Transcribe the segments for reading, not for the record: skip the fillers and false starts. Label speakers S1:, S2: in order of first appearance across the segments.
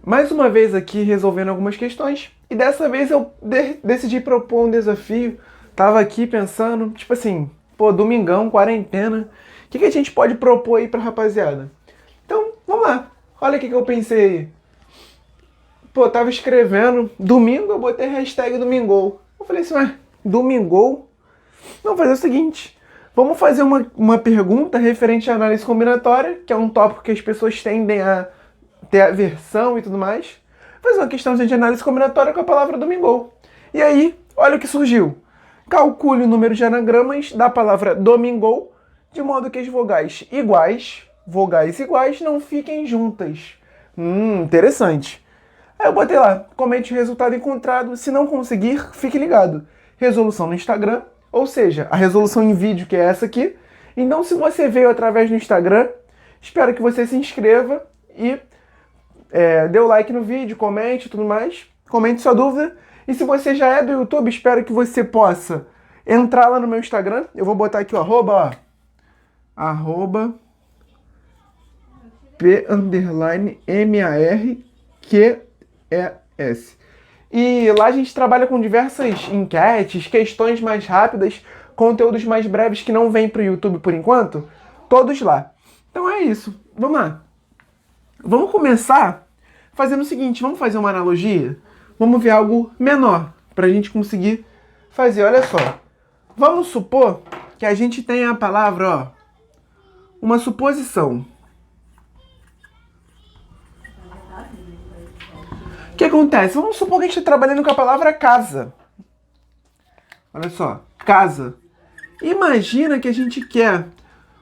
S1: Mais uma vez aqui resolvendo algumas questões. E dessa vez eu decidi propor um desafio. Tava aqui pensando, tipo assim, pô, domingão, quarentena. O que a gente pode propor aí pra rapaziada? Então, vamos lá. Olha o que eu pensei aí. Pô, tava escrevendo, domingo eu botei hashtag domingou. Eu falei assim, ué, domingou? Vamos fazer o seguinte. Vamos fazer uma pergunta referente à análise combinatória, que é um tópico que as pessoas tendem a ter aversão e tudo mais. Fazer uma questãozinha de análise combinatória com a palavra domingou. E aí, olha o que surgiu. Calcule o número de anagramas da palavra domingou, de modo que as vogais iguais, não fiquem juntas. Interessante. Aí eu botei lá, comente o resultado encontrado. Se não conseguir, fique ligado. Resolução no Instagram, ou seja, a resolução em vídeo, que é essa aqui. Então, se você veio através do Instagram, espero que você se inscreva e dê o like no vídeo, comente e tudo mais. Comente sua dúvida. E se você já é do YouTube, espero que você possa entrar lá no meu Instagram. Eu vou botar aqui o arroba P_MARQES. E lá a gente trabalha com diversas enquetes, questões mais rápidas, conteúdos mais breves que não vêm para o YouTube por enquanto, todos lá. Então é isso, vamos lá. Vamos começar fazendo o seguinte, vamos fazer uma analogia? Vamos ver algo menor, para a gente conseguir fazer, olha só. Vamos supor que a gente tenha a palavra, uma suposição. O que acontece? Vamos supor que a gente está trabalhando com a palavra casa. Olha só, casa. Imagina que a gente quer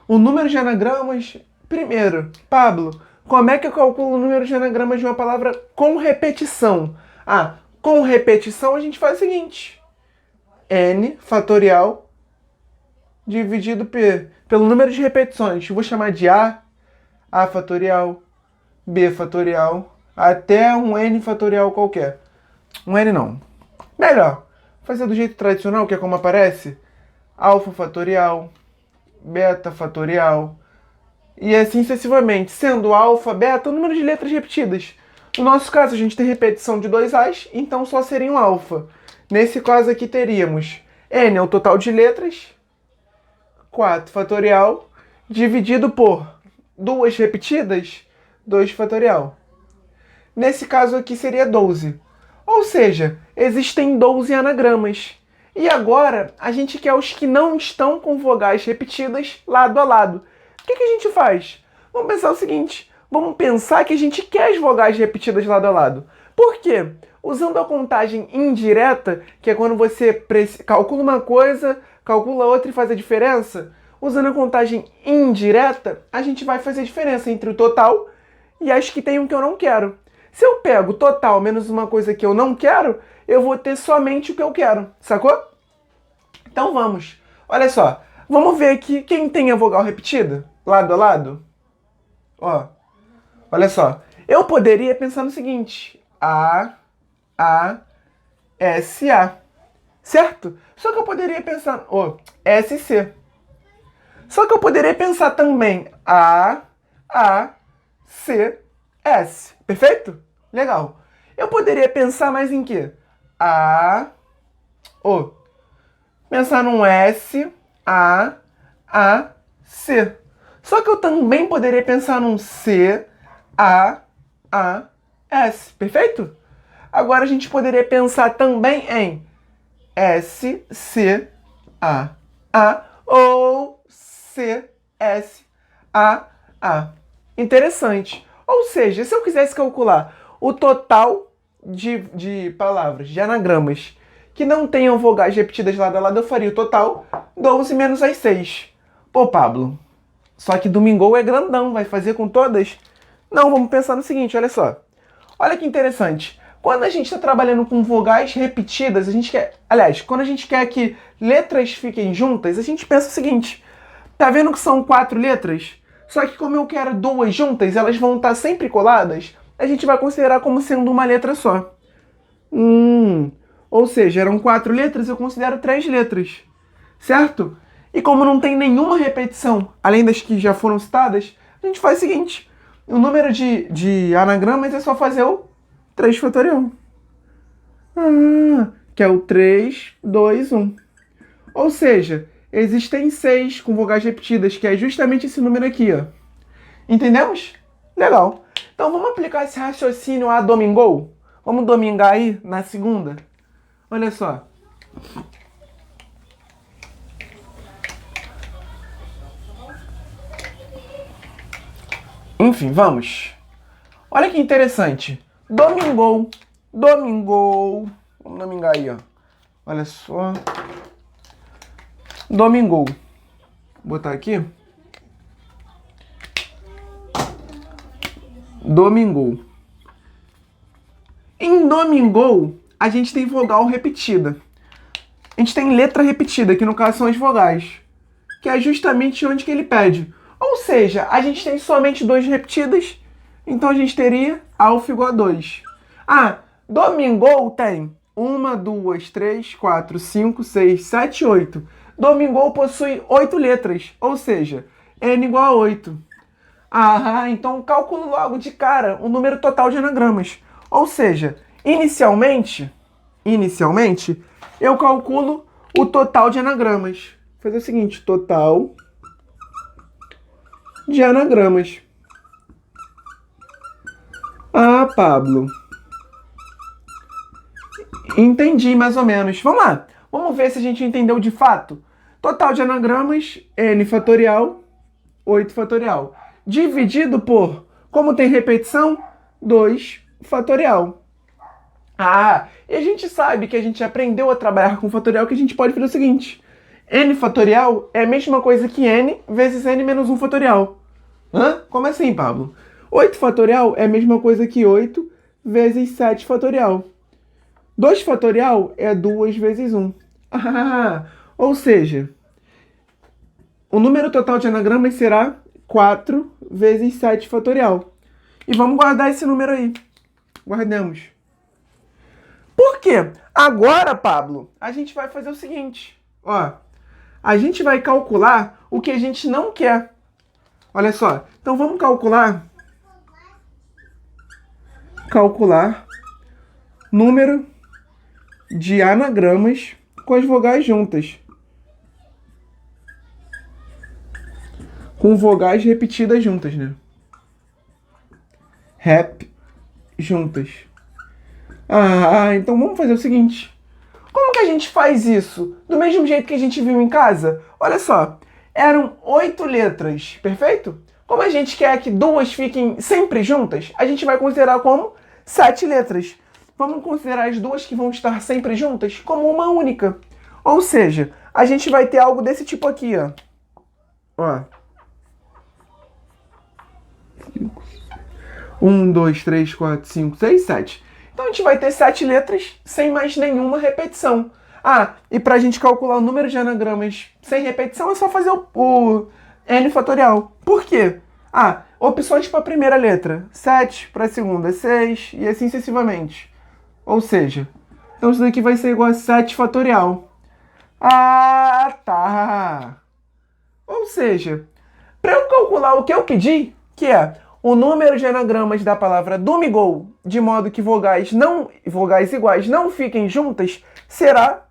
S1: o número de anagramas. Primeiro, Pablo, como é que eu calculo o número de anagramas de uma palavra com repetição? Com repetição a gente faz o seguinte. N fatorial dividido pelo número de repetições. Eu vou chamar de A fatorial, B fatorial, até um N fatorial qualquer. Um N não. Melhor, fazer do jeito tradicional, que é como aparece. Alfa fatorial, beta fatorial, e assim sucessivamente, sendo alfa, beta, o número de letras repetidas. No nosso caso, a gente tem repetição de 2 A's, então só seria um alfa. Nesse caso aqui teríamos N é o total de letras, 4 fatorial, dividido por 2 repetidas, 2 fatorial. Nesse caso aqui seria 12. Ou seja, existem 12 anagramas. E agora, a gente quer os que não estão com vogais repetidas lado a lado. O que a gente faz? Vamos pensar o seguinte. Vamos pensar que a gente quer as vogais repetidas lado a lado. Por quê? Usando a contagem indireta, que é quando você calcula uma coisa, calcula outra e faz a diferença. Usando a contagem indireta, a gente vai fazer a diferença entre o total e as que tem um que eu não quero. Se eu pego o total menos uma coisa que eu não quero, eu vou ter somente o que eu quero, sacou? Então vamos. Olha só, vamos ver aqui quem tem a vogal repetida, lado a lado. Olha só, eu poderia pensar no seguinte, S, A, certo? Só que eu poderia pensar, S, C. Só que eu poderia pensar também A, C, S. Perfeito? Legal. Eu poderia pensar mais em quê? Pensar num S, A, C. Só que eu também poderia pensar num C, A, S. Perfeito? Agora a gente poderia pensar também em S, C, A ou C, S, A. Interessante. Ou seja, se eu quisesse calcular o total de palavras, de anagramas, que não tenham vogais repetidas lado a lado, eu faria o total 12 menos as 6. Pô, Pablo, só que domingou é grandão, vai fazer com todas? Não, vamos pensar no seguinte, olha só. Olha que interessante. Quando a gente está trabalhando com vogais repetidas, a gente quer... Aliás, quando a gente quer que letras fiquem juntas, a gente pensa o seguinte. Tá vendo que são 4 letras? Só que como eu quero 2 juntas, elas vão estar sempre coladas, a gente vai considerar como sendo uma letra só. Ou seja, eram 4 letras, eu considero 3 letras. Certo? E como não tem nenhuma repetição, além das que já foram citadas, a gente faz o seguinte. O número de anagramas é só fazer o 3 fatorial. Ah, que é o 3, 2, 1. Ou seja, existem 6 com vogais repetidas, que é justamente esse número aqui, ó. Entendemos? Legal. Então vamos aplicar esse raciocínio a domingou? Vamos domingar aí na segunda? Olha só. Enfim, vamos. Olha que interessante. Domingou. Domingou. Vamos domingar aí, ó. Olha só. Domingou. Vou botar aqui. Domingou. Em domingou, a gente tem vogal repetida. A gente tem letra repetida, que no caso são as vogais. Que é justamente onde que ele pede. Ou seja, a gente tem somente 2 repetidas, então a gente teria alfa igual a 2. Ah, domingou tem 1, 2, 3, 4, 5, 6, 7, 8. Domingou possui 8 letras, ou seja, n igual a 8. Ah, então calculo logo de cara o número total de anagramas. Ou seja, inicialmente, eu calculo o total de anagramas. Vou fazer o seguinte, total de anagramas. Ah, Pablo. Entendi, mais ou menos. Vamos lá. Vamos ver se a gente entendeu de fato. Total de anagramas, n fatorial, 8 fatorial. Dividido por, como tem repetição, 2 fatorial. Ah, e a gente sabe que a gente aprendeu a trabalhar com fatorial, que a gente pode fazer o seguinte. N fatorial é a mesma coisa que n vezes n menos 1 fatorial. Hã? Como assim, Pablo? 8 fatorial é a mesma coisa que 8 vezes 7 fatorial. 2 fatorial é 2 vezes 1. Ah, ou seja, o número total de anagramas será 4 vezes 7 fatorial. E vamos guardar esse número aí. Guardemos. Por quê? Agora, Pablo, a gente vai fazer o seguinte. Ó, a gente vai calcular o que a gente não quer. Olha só. Então vamos calcular número de anagramas com as vogais juntas. Com vogais repetidas juntas, né? Rep juntas. Ah, então vamos fazer o seguinte. Como que a gente faz isso? Do mesmo jeito que a gente viu em casa? Olha só, eram 8 letras, perfeito? Como a gente quer que 2 fiquem sempre juntas, a gente vai considerar como 7 letras. Vamos considerar as 2 que vão estar sempre juntas como uma única. Ou seja, a gente vai ter algo desse tipo aqui, ó. Ó. 1, 2, 3, 4, 5, 6, 7. Então a gente vai ter 7 letras sem mais nenhuma repetição. Ah, e para a gente calcular o número de anagramas sem repetição é só fazer o n fatorial. Por quê? Ah, opções para a primeira letra, 7, para a segunda, 6 e assim sucessivamente. Ou seja, então isso daqui vai ser igual a 7 fatorial. Ah, tá. Ou seja, para eu calcular o que eu pedi, que é o número de anagramas da palavra domingou, de modo que vogais iguais não fiquem juntas, será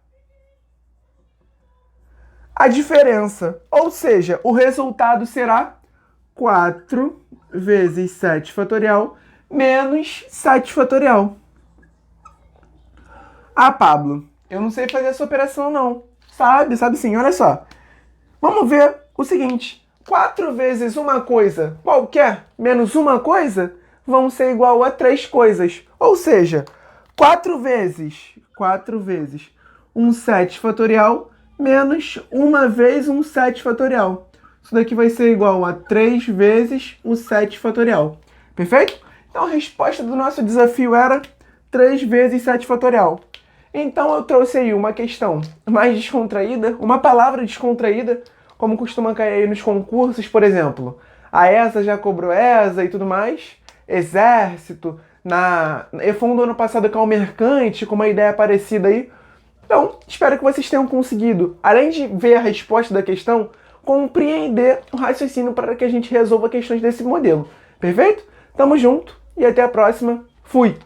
S1: a diferença. Ou seja, o resultado será 4 vezes 7 fatorial menos 7 fatorial. Ah, Pablo, eu não sei fazer essa operação não. Sabe sim, olha só. Vamos ver o seguinte. 4 vezes uma coisa qualquer menos uma coisa vão ser igual a 3 coisas. Ou seja, 4 vezes um 7 fatorial menos uma vez um 7 fatorial. Isso daqui vai ser igual a 3 vezes um 7 fatorial. Perfeito? Então a resposta do nosso desafio era 3 vezes 7 fatorial. Então eu trouxe aí uma questão mais descontraída, uma palavra descontraída, como costuma cair aí nos concursos, por exemplo. A ESA já cobrou ESA e tudo mais. Exército. Na EFON do ano passado caiu mercante, com uma ideia parecida aí. Então, espero que vocês tenham conseguido, além de ver a resposta da questão, compreender o raciocínio para que a gente resolva questões desse modelo. Perfeito? Tamo junto e até a próxima. Fui!